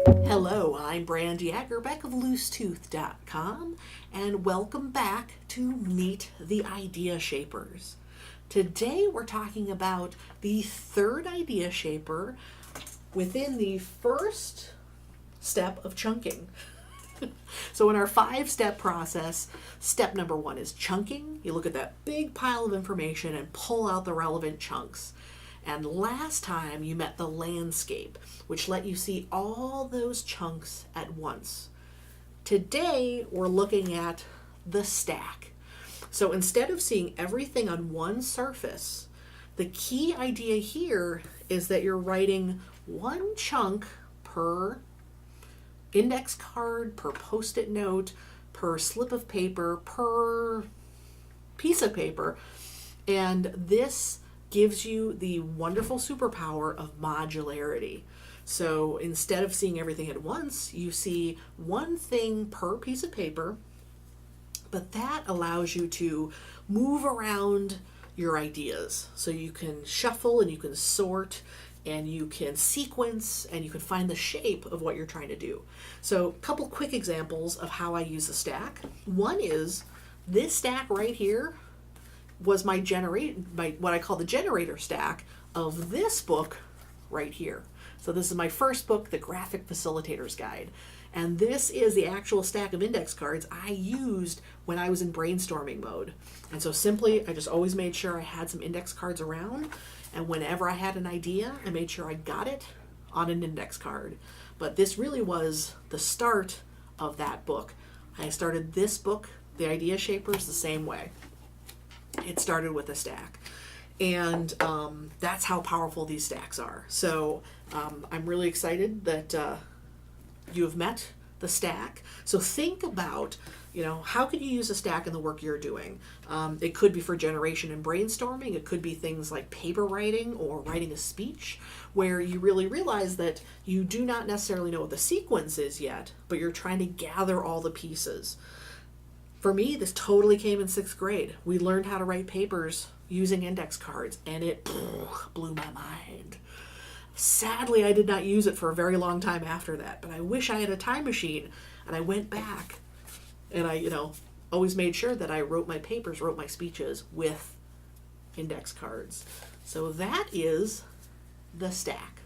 Hello, I'm Brandy Agerbeck of loosetooth.com, and welcome back to Meet the Idea Shapers. Today we're talking about the third idea shaper within the first step of chunking. So in our 5-step process, step number 1 is chunking. You look at that big pile of information and pull out the relevant chunks. And last time you met the landscape, which let you see all those chunks at once. Today we're looking at the stack. So instead of seeing everything on one surface, the key idea here is that you're writing one chunk per index card, per post-it note, per slip of paper, per piece of paper. And this gives you the wonderful superpower of modularity. So instead of seeing everything at once, you see one thing per piece of paper, but that allows you to move around your ideas. So you can shuffle and you can sort and you can sequence and you can find the shape of what you're trying to do. So a couple quick examples of how I use a stack. One is this stack right here was my what I call the generator stack of this book right here. So this is my first book, The Graphic Facilitator's Guide. And this is the actual stack of index cards I used when I was in brainstorming mode. And so simply, I just always made sure I had some index cards around. And whenever I had an idea, I made sure I got it on an index card. But this really was the start of that book. I started this book, The Idea Shapers, the same way. It started with a stack. And that's how powerful these stacks are. So I'm really excited that you have met the stack. So think about, how could you use a stack in the work you're doing? It could be for generation and brainstorming. It could be things like paper writing or writing a speech, where you really realize that you do not necessarily know what the sequence is yet, but you're trying to gather all the pieces. For me, this totally came in 6th grade. We learned how to write papers using index cards, and it blew my mind. Sadly, I did not use it for a very long time after that, but I wish I had a time machine, and I went back, and I, always made sure that I wrote my papers, wrote my speeches with index cards. So that is the stack.